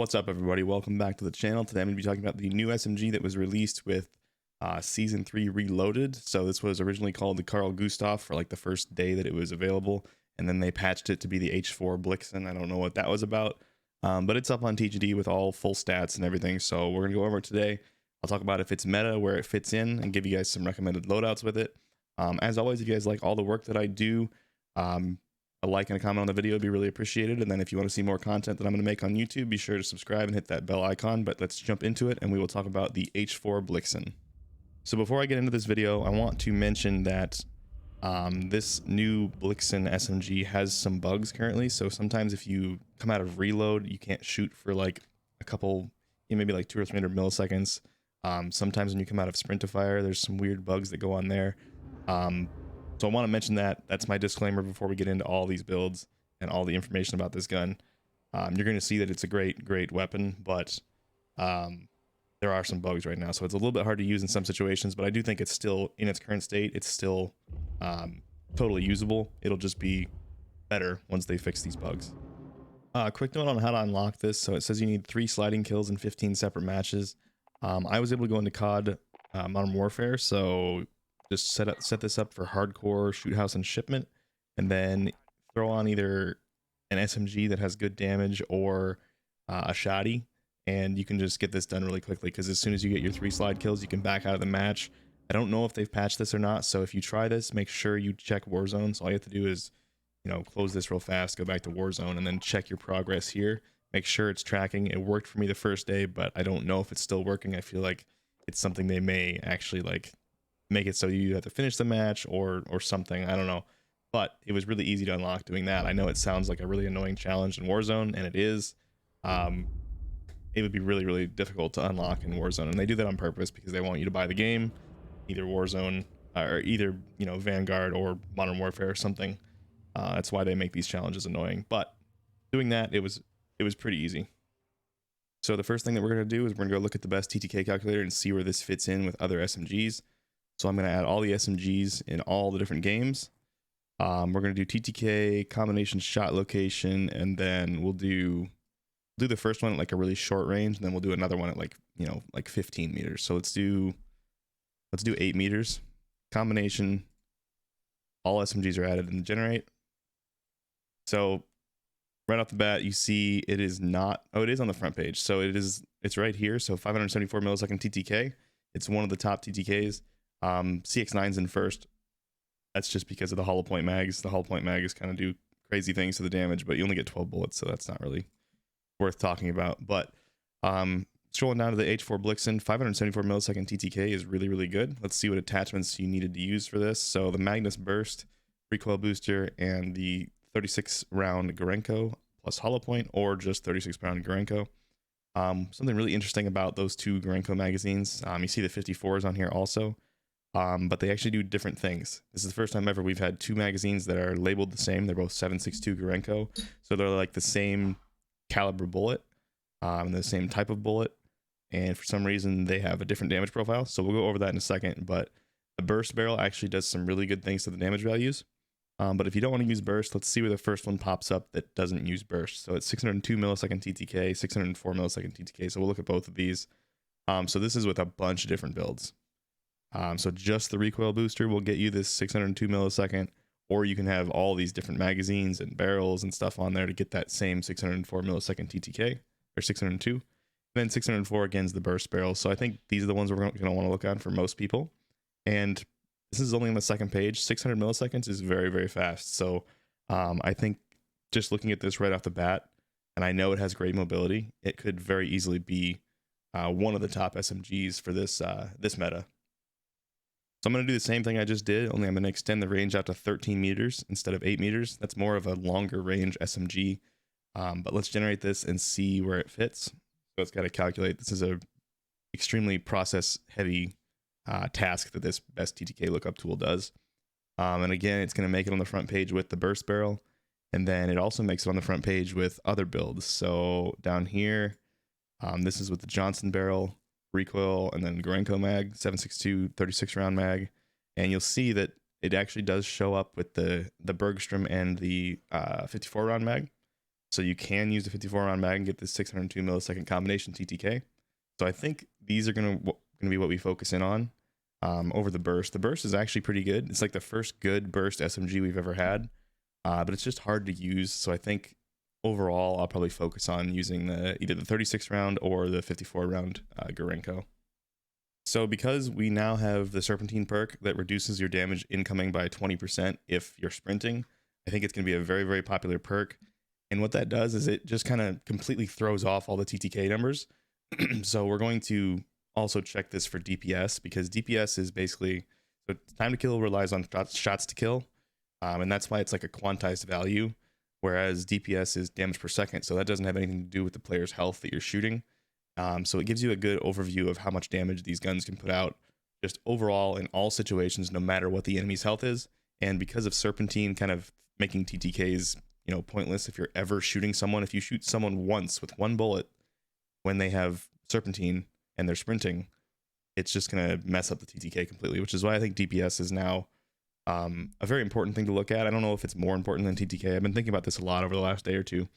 What's up, everybody? Welcome back to the channel. Today I'm going to be talking about the new SMG that was released with Season 3 Reloaded. So this was originally called the Carl Gustaf for like the first day that it was available, and then they patched it to be the H4 Blixen. I don't know what that was about, but it's up on TGD with all full stats and everything. So we're going to go over it today. I'll talk about if it's meta, where it fits in, and give you guys some recommended loadouts with it. As always, if you guys like all the work that I do, a like and a comment on the video would be really appreciated. And then if you want to see more content that I'm going to make on YouTube, be sure to subscribe and hit that bell icon. But let's jump into it, and we will talk about the H4 Blixen. So before I get into this video, I want to mention that this new Blixen SMG has some bugs currently. So sometimes if you come out of reload, you can't shoot for like a couple, maybe like 200 or 300 milliseconds. Sometimes when you come out of sprint to fire, there's some weird bugs that go on there. So I want to mention that. That's my disclaimer before we get into all these builds and all the information about this gun. You're going to see that it's a great weapon, but there are some bugs right now. So it's a little bit hard to use in some situations, but I do think it's still, in its current state, it's still totally usable. It'll just be better once they fix these bugs. Quick note on how to unlock this. So it says you need 3 sliding kills in 15 separate matches. I was able to go into COD Modern Warfare, so just set this up for hardcore, shoot house, and shipment, and then throw on either an SMG that has good damage or a shoddy, and you can just get this done really quickly, because as soon as you get your 3 slide kills, you can back out of the match. I don't know if they've patched this or not, so if you try this, make sure you check Warzone. So all you have to do is, close this real fast, go back to Warzone, and then check your progress here. Make sure it's tracking. It worked for me the first day, but I don't know if it's still working. I feel like it's something they may actually make it so you have to finish the match or something. I don't know, but it was really easy to unlock doing that. I know it sounds like a really annoying challenge in Warzone, and it is. It would be really difficult to unlock in Warzone, and they do that on purpose because they want you to buy the game, either Warzone or either Vanguard or Modern Warfare or something. That's why they make these challenges annoying, but doing that, it was pretty easy. So the first thing that we're going to do is we're going to go look at the best TTK calculator and see where this fits in with other SMGs. So I'm going to add all the SMGs in all the different games. We're going to do TTK combination shot location, and then we'll do the first one at like a really short range, and then we'll do another one at like 15 meters. So let's do 8 meters. Combination. All SMGs are added in the generate. So right off the bat, you see it is not. Oh, it is on the front page. So it's right here. So 574 millisecond TTK. It's one of the top TTKs. CX9's in first. That's just because of the hollow point mags. The hollow point mags kind of do crazy things to the damage, but you only get 12 bullets, so that's not really worth talking about. But scrolling down to the H4 Blixen, 574 millisecond TTK is really good. Let's see what attachments you needed to use for this. So the Magnus Burst, recoil booster, and the 36 round Gorenko plus hollow point, or just 36 round Gorenko. Something really interesting about those 2 Gorenko magazines. You see the 54s on here also. But they actually do different things. This is the first time ever we've had 2 magazines that are labeled the same. They're both 7.62 Gorenko, so they're like the same caliber bullet, the same type of bullet, and for some reason they have a different damage profile. So we'll go over that in a second. But the burst barrel actually does some really good things to the damage values. But if you don't want to use burst, let's see where the first one pops up that doesn't use burst. So it's 602 millisecond TTK, 604 millisecond TTK. So we'll look at both of these. So this is with a bunch of different builds. So just the recoil booster will get you this 602 millisecond, or you can have all these different magazines and barrels and stuff on there to get that same 604 millisecond TTK, or 602. And then 604 again is the burst barrel. So I think these are the ones we're going to want to look at for most people. And this is only on the second page. 600 milliseconds is very fast. So I think just looking at this right off the bat, and I know it has great mobility, it could very easily be one of the top SMGs for this meta. So I'm going to do the same thing I just did, only I'm going to extend the range out to 13 meters instead of 8 meters. That's more of a longer range SMG. But let's generate this and see where it fits. So it's got to calculate. This is a extremely process heavy task that this best TTK lookup tool does. And again, it's going to make it on the front page with the burst barrel. And then it also makes it on the front page with other builds. So down here, this is with the Johnson barrel, recoil, and then Gorenko mag, 7.62 36 round mag, and you'll see that it actually does show up with the Bergstrom and the 54 round mag. So you can use the 54 round mag and get this 602 millisecond combination TTK. So I think these are gonna be what we focus in on over the burst. The burst is actually pretty good. It's like the first good burst SMG we've ever had, but it's just hard to use. So I think overall I'll probably focus on using either the 36 round or the 54 round Gorenko. So because we now have the Serpentine perk that reduces your damage incoming by 20% if you're sprinting, I think it's going to be a very, very popular perk. And what that does is it just kind of completely throws off all the TTK numbers. So we're going to also check this for DPS, because DPS is basically, so time to kill relies on shots to kill. And that's why it's like a quantized value, whereas DPS is damage per second. So that doesn't have anything to do with the player's health that you're shooting. So it gives you a good overview of how much damage these guns can put out just overall in all situations, no matter what the enemy's health is. And because of Serpentine kind of making TTKs, you know, pointless if you're ever shooting someone, if you shoot someone once with one bullet when they have Serpentine and they're sprinting, it's just going to mess up the TTK completely, which is why I think DPS is now a very important thing to look at. I don't know if it's more important than TTK. I've been thinking about this a lot over the last day or two.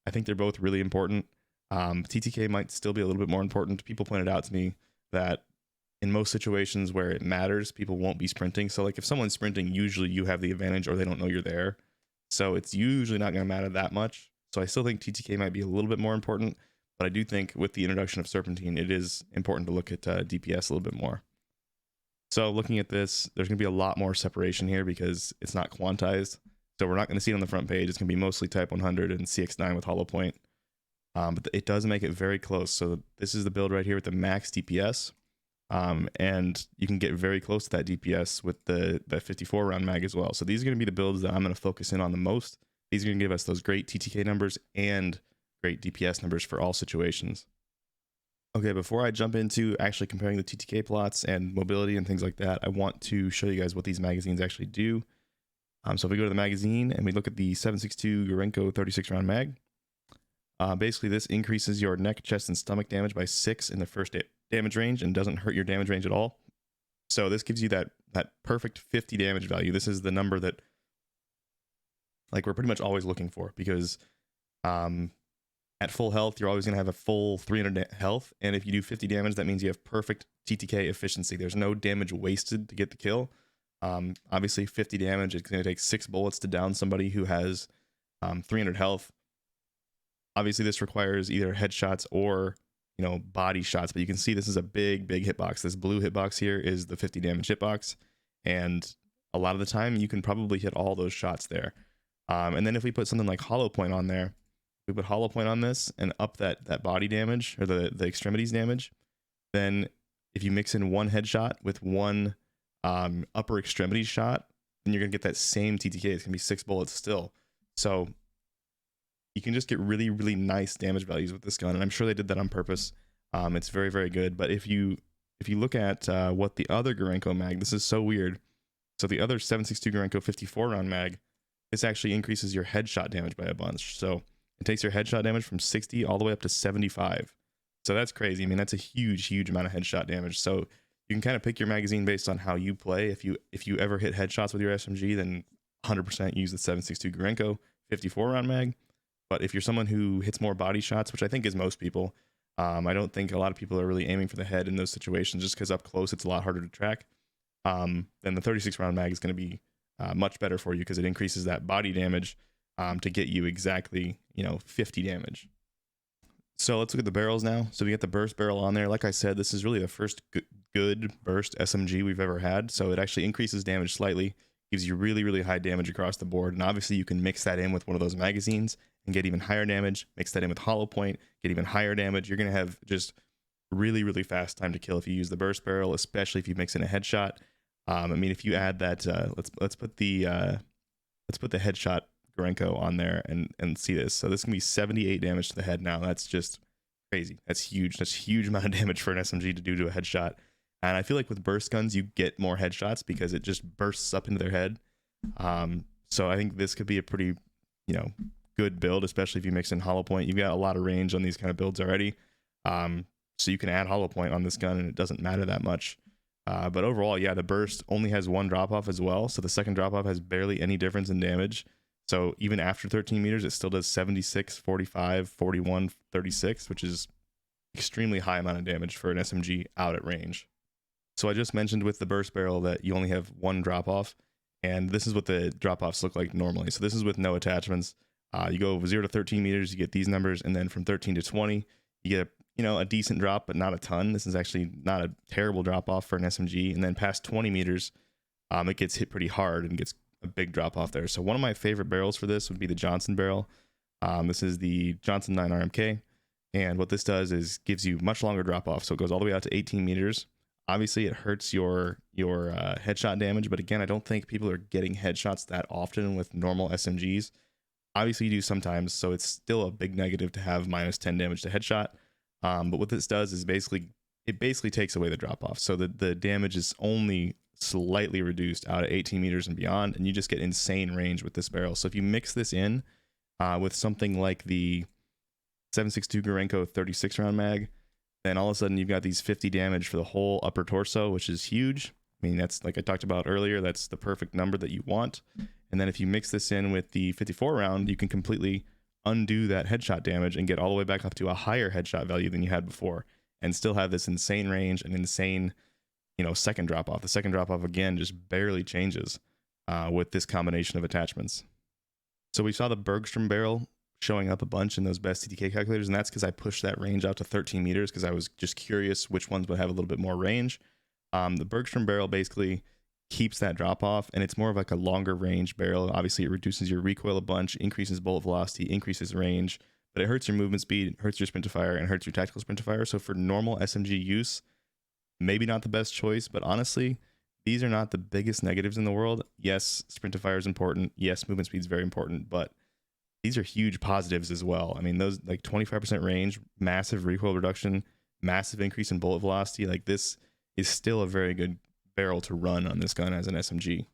I think they're both really important. TTK might still be a little bit more important. People pointed out to me that in most situations where it matters, people won't be sprinting. So like if someone's sprinting, usually you have the advantage or they don't know you're there. So it's usually not going to matter that much. So I still think TTK might be a little bit more important, but I do think with the introduction of Serpentine, it is important to look at DPS a little bit more. So looking at this, there's going to be a lot more separation here because it's not quantized. So we're not going to see it on the front page. It's going to be mostly Type 100 and CX9 with hollow point. But it does make it very close. So this is the build right here with the max DPS. And you can get very close to that DPS with the 54 round mag as well. So these are going to be the builds that I'm going to focus in on the most. These are going to give us those great TTK numbers and great DPS numbers for all situations. Okay, before I jump into actually comparing the TTK plots and mobility and things like that, I want to show you guys what these magazines actually do. So if we go to the magazine and we look at the 7.62 Gorenko 36 round mag, basically this increases your neck, chest, and stomach damage by 6 in the first damage range and doesn't hurt your damage range at all. So this gives you that perfect 50 damage value. This is the number that like we're pretty much always looking for, because at full health, you're always going to have a full 300 health. And if you do 50 damage, that means you have perfect TTK efficiency. There's no damage wasted to get the kill. Obviously 50 damage, it's going to take 6 bullets to down somebody who has 300 health. Obviously this requires either headshots or, you know, body shots, but you can see this is a big hitbox. This blue hitbox here is the 50 damage hitbox. And a lot of the time you can probably hit all those shots there. And then if we put something like hollow point on there, we put hollow point on this and up that body damage or the extremities damage, then if you mix in one headshot with one upper extremity shot, then you're gonna get that same TTK. It's gonna be 6 bullets still. So you can just get really nice damage values with this gun, and I'm sure they did that on purpose. It's very good. But if you look at what the other Gorenko mag, this is so weird. So the other 7.62 Gorenko 54 round mag, this actually increases your headshot damage by a bunch. So it takes your headshot damage from 60 all the way up to 75. So that's crazy. I mean, that's a huge amount of headshot damage. So you can kind of pick your magazine based on how you play. If you ever hit headshots with your SMG, then 100% use the 7.62 Gorenko 54 round mag. But if you're someone who hits more body shots, which I think is most people, I don't think a lot of people are really aiming for the head in those situations, just because up close it's a lot harder to track. Then the 36 round mag is going to be much better for you, because it increases that body damage to get you exactly, 50 damage. So let's look at the barrels now. So we got the burst barrel on there. Like I said, this is really the first good burst SMG we've ever had. So it actually increases damage slightly, gives you really high damage across the board. And obviously you can mix that in with one of those magazines and get even higher damage, mix that in with hollow point, get even higher damage. You're going to have just really fast time to kill if you use the burst barrel, especially if you mix in a headshot. I mean, if you add that, let's put the headshot Gorenko on there and see this. So this can be 78 damage to the head now. That's just crazy. That's huge. That's a huge amount of damage for an SMG to do to a headshot. And I feel like with burst guns, you get more headshots because it just bursts up into their head. So I think this could be a pretty, good build, especially if you mix in hollow point. You've got a lot of range on these kind of builds already. So you can add hollow point on this gun and it doesn't matter that much. But overall, yeah, the burst only has one drop off as well. So the second drop off has barely any difference in damage. So even after 13 meters, it still does 76, 45, 41, 36, which is extremely high amount of damage for an SMG out at range. So I just mentioned with the burst barrel that you only have one drop off, and this is what the drop offs look like normally. So this is with no attachments. You go 0 to 13 meters, you get these numbers, and then from 13 to 20, you get a decent drop, but not a ton. This is actually not a terrible drop off for an SMG. And then past 20 meters, it gets hit pretty hard and gets a big drop off there. So one of my favorite barrels for this would be the Johnson barrel. This is the Johnson 9 RMK, and what this does is gives you much longer drop off. So it goes all the way out to 18 meters. Obviously, it hurts your headshot damage, but again, I don't think people are getting headshots that often with normal SMGs. Obviously, you do sometimes, so it's still a big negative to have minus 10 damage to headshot. But what this does is it basically takes away the drop off. So the damage is only slightly reduced out at 18 meters and beyond, and you just get insane range with this barrel. So if you mix this in with something like the 7.62 Gorenko 36 round mag, then all of a sudden you've got these 50 damage for the whole upper torso, which is huge. I mean, that's, like I talked about earlier, that's the perfect number that you want. And then if you mix this in with the 54 round, you can completely undo that headshot damage and get all the way back up to a higher headshot value than you had before, and still have this insane range and insane, second drop off. The second drop off again just barely changes with this combination of attachments. So we saw the Bergstrom barrel showing up a bunch in those best TTK calculators, and that's because I pushed that range out to 13 meters because I was just curious which ones would have a little bit more range. The Bergstrom barrel basically keeps that drop off, and it's more of like a longer range barrel. Obviously, it reduces your recoil a bunch, increases bullet velocity, increases range, but it hurts your movement speed, hurts your sprint to fire, and hurts your tactical sprint to fire. So for normal SMG use, maybe not the best choice, but honestly, these are not the biggest negatives in the world. Yes, sprint to fire is important. Yes, movement speed is very important, but these are huge positives as well. I mean, those like 25% range, massive recoil reduction, massive increase in bullet velocity. Like, this is still a very good barrel to run on this gun as an SMG.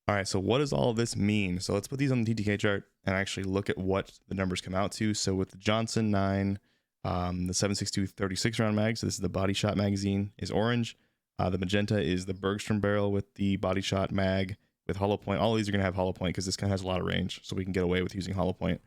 All right, so what does all of this mean? So let's put these on the TTK chart and actually look at what the numbers come out to. So with the Johnson 9, the 7.62 36 round mag, so this is the body shot magazine, is orange. The magenta is the Bergstrom barrel with the body shot mag with hollow point. All of these are going to have hollow point because this gun has a lot of range, so we can get away with using hollow point,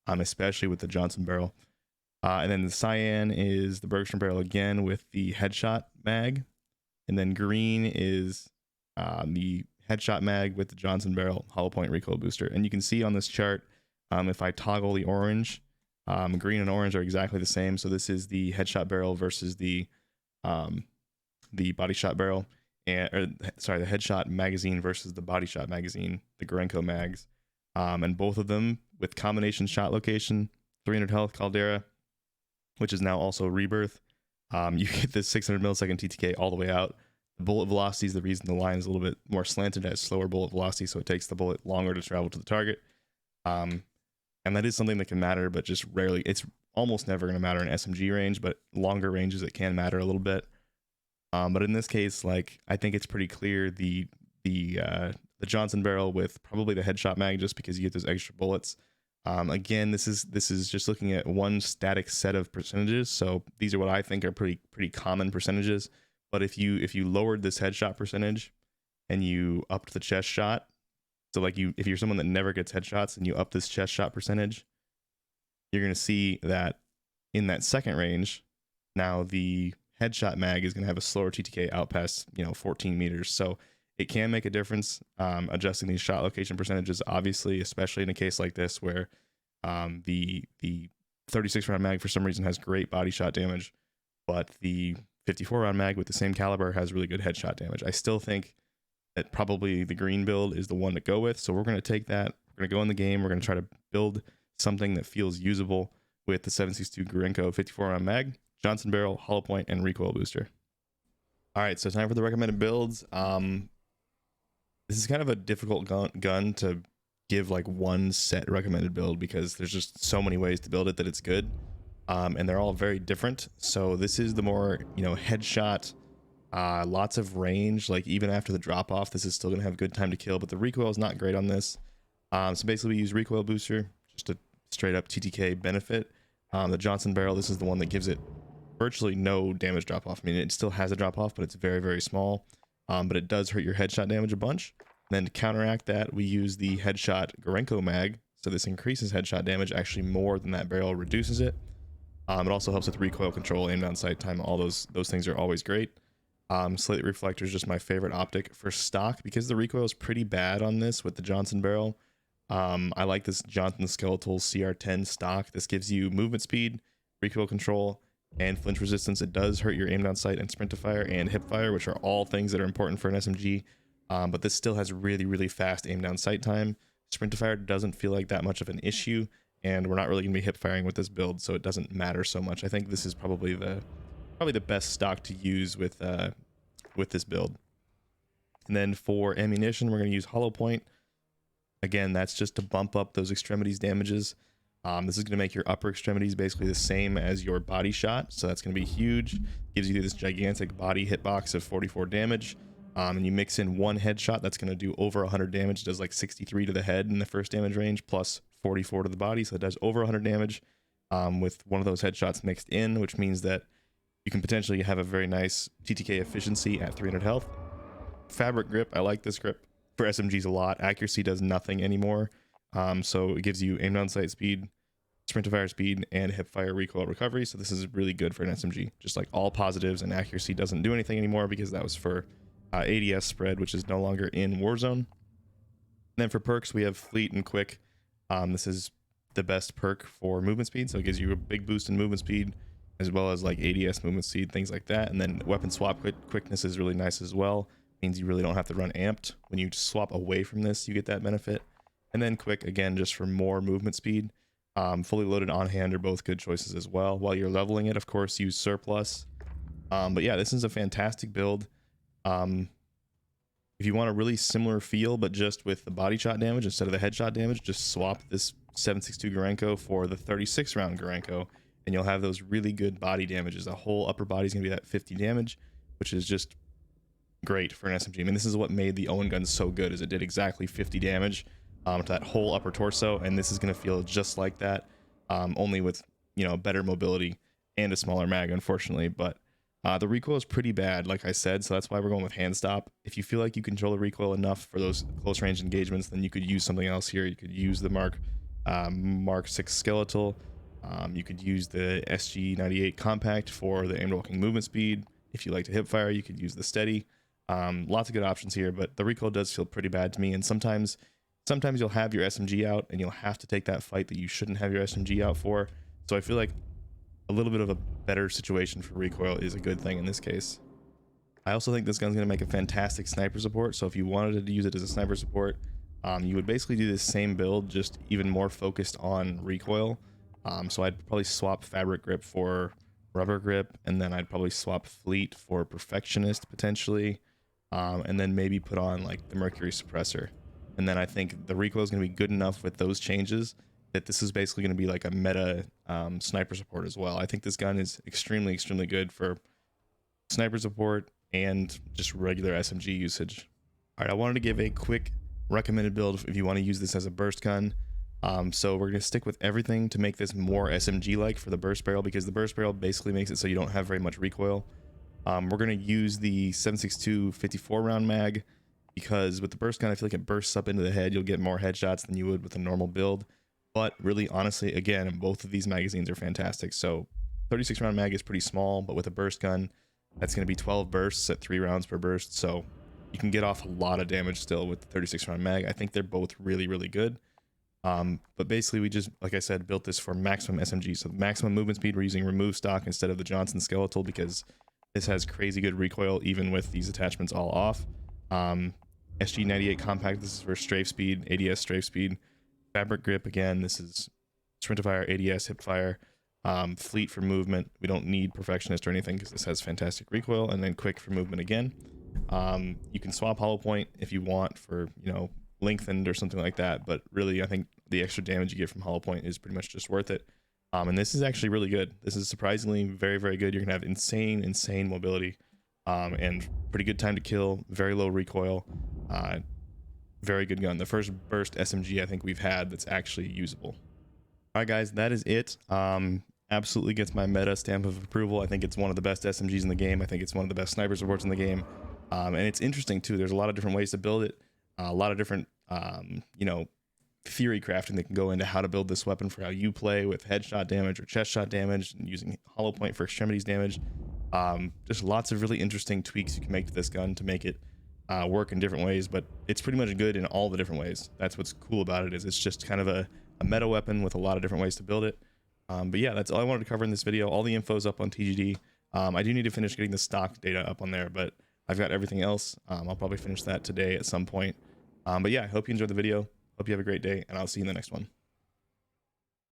especially with the Johnson barrel. And then the cyan is the Bergstrom barrel again with the headshot mag. And then green is the headshot mag with the Johnson barrel hollow point recoil booster. And you can see on this chart, if I toggle the orange, green and orange are exactly the same. So this is the headshot barrel versus the body shot barrel, the headshot magazine versus the body shot magazine, the Gorenko mags. And both of them with combination shot location, 300 health Caldera, which is now also Rebirth. You get this 600 millisecond TTK all the way out. The bullet velocity is the reason the line is a little bit more slanted, has slower bullet velocity, so it takes the bullet longer to travel to the target. And that is something that can matter, but just rarely. It's almost never going to matter in SMG range, but longer ranges it can matter a little bit. But in this case, like, I think it's pretty clear the Johnson barrel with probably the headshot mag, just because you get those extra bullets. Again, this is just looking at one static set of percentages, so these are what I think are pretty common percentages. But if you lowered this headshot percentage and you upped the chest shot, so like if you're someone that never gets headshots and you up this chest shot percentage, you're going to see that in that second range, now the headshot mag is going to have a slower TTK out past 14 meters. So it can make a difference adjusting these shot location percentages, obviously, especially in a case like this where the 36 round mag for some reason has great body shot damage, but the 54 round mag with the same caliber has really good headshot damage. I still think that probably the green build is the one to go with. So we're going to take that. We're going to go in the game. We're going to try to build something that feels usable with the 7.62 Gorenko 54 round mag, Johnson barrel, hollow point, and recoil booster. All right, so time for the recommended builds. This is kind of a difficult gun to give like one set recommended build because there's just so many ways to build it that it's good. And they're all very different. So this is the more, headshot, lots of range. Like even after the drop off, this is still gonna have good time to kill, but the recoil is not great on this. So basically we use recoil booster, just a straight up TTK benefit. The Johnson barrel, this is the one that gives it virtually no damage drop off. I mean, it still has a drop off, but it's very, very small. But it does hurt your headshot damage a bunch. Then to counteract that, we use the headshot Gorenko mag. So this increases headshot damage actually more than that barrel reduces it. It also helps with recoil control, aim down sight time. All those things are always great. Slate reflector is just my favorite optic for stock because the recoil is pretty bad on this with the Johnson barrel. I like this Johnson Skeletal CR10 stock. This gives you movement speed, recoil control, and flinch resistance. It does hurt your aim down sight and sprint to fire and hip fire, which are all things that are important for an SMG. But this still has really, really fast aim down sight time. Sprint to fire doesn't feel like that much of an issue, and we're not really going to be hip firing with this build, so it doesn't matter so much. I think this is probably the best stock to use with this build. And then for ammunition, we're going to use hollow point. Again, that's just to bump up those extremities damages. This is going to make your upper extremities basically the same as your body shot, so that's going to be huge. Gives you this gigantic body hitbox of 44 damage. And you mix in one headshot that's going to do over 100 damage. It does like 63 to the head in the first damage range, plus 44 to the body, so it does over 100 damage with one of those headshots mixed in, which means that you can potentially have a very nice TTK efficiency at 300 health. Fabric grip, I like this grip for SMGs a lot. Accuracy does nothing anymore, so it gives you aim down sight speed, sprint to fire speed, and hip fire recoil recovery. So this is really good for an SMG. Just like all positives, and accuracy doesn't do anything anymore because that was for ADS spread, which is no longer in Warzone. And then for perks, we have fleet and quick. This is the best perk for movement speed, so it gives you a big boost in movement speed, as well as like ADS movement speed, things like that. And then weapon swap quickness is really nice as well. Means you really don't have to run amped. When you swap away from this, you get that benefit. And then quick, again, just for more movement speed. Fully loaded on hand are both good choices as well. While you're leveling it, of course, use surplus. But yeah, this is a fantastic build. If you want a really similar feel, but just with the body shot damage instead of the headshot damage, just swap this 7.62 Gorenko for the 36 round Gorenko, and you'll have those really good body damages. The whole upper body is going to be that 50 damage, which is just great for an SMG. I mean, this is what made the Owen gun so good, is it did exactly 50 damage to that whole upper torso, and this is going to feel just like that, only with, you know, better mobility and a smaller mag, unfortunately. But the recoil is pretty bad, like I said, so that's why we're going with hand stop. If you feel like you control the recoil enough for those close range engagements, then you could use something else here. You could use the Mark 6 skeletal. You could use the SG98 compact for the aim locking movement speed. If you like to hip fire, you could use the steady. Lots of good options here, but the recoil does feel pretty bad to me. And sometimes you'll have your SMG out and you'll have to take that fight that you shouldn't have your SMG out for. So I feel like a little bit of a better situation for recoil is a good thing in this case. I also think this gun's going to make a fantastic sniper support. So if you wanted to use it as a sniper support, you would basically do the same build, just even more focused on recoil. So I'd probably swap fabric grip for rubber grip, and then I'd probably swap fleet for perfectionist potentially, and then maybe put on like the mercury suppressor. And then I think the recoil is going to be good enough with those changes that this is basically going to be like a meta sniper support as well. I think this gun is extremely good for sniper support and just regular SMG usage. All right, I wanted to give a quick recommended build if you want to use this as a burst gun. So we're going to stick with everything to make this more SMG like for the burst barrel, because the burst barrel basically makes it so you don't have very much recoil. We're going to use the 7.62 54 round mag, because with the burst gun I feel like it bursts up into the head. You'll get more headshots than you would with a normal build. But really, honestly, again, both of these magazines are fantastic. So 36 round mag is pretty small, but with a burst gun, that's going to be 12 bursts at 3 rounds per burst. So you can get off a lot of damage still with the 36 round mag. I think they're both really good. But basically we just, like I said, built this for maximum SMG. So maximum movement speed, we're using remove stock instead of the Johnson skeletal, because this has crazy good recoil even with these attachments all off. SG98 compact, this is for strafe speed, ADS strafe speed. Fabric grip, again, this is sprint to fire, ADS hip fire. Fleet for movement, we don't need perfectionist or anything because this has fantastic recoil. And then quick for movement again. You can swap hollow point if you want for, you know, lengthened or something like that, but really I think the extra damage you get from hollow point is pretty much just worth it. And this is actually really good. This is surprisingly very good. You're gonna have insane mobility, and pretty good time to kill, very low recoil, very good gun. The first burst SMG I think we've had that's actually usable. All right guys, that is it. Absolutely gets my meta stamp of approval. I think it's one of the best SMGs in the game. I think it's one of the best sniper supports in the game, and it's interesting too. There's a lot of different ways to build it. a lot of different, you know, theory crafting that can go into how to build this weapon for how you play with headshot damage or chest shot damage, and using hollow point for extremities damage. Just lots of really interesting tweaks you can make to this gun to make it work in different ways, but it's pretty much good in all the different ways. That's what's cool about it, is it's just kind of a meta weapon with a lot of different ways to build it. But yeah, that's all I wanted to cover in this video. All the info's up on TGD. I do need to finish getting the stock data up on there, but I've got everything else. I'll probably finish that today at some point. But yeah, I hope you enjoyed the video. Hope you have a great day, and I'll see you in the next one.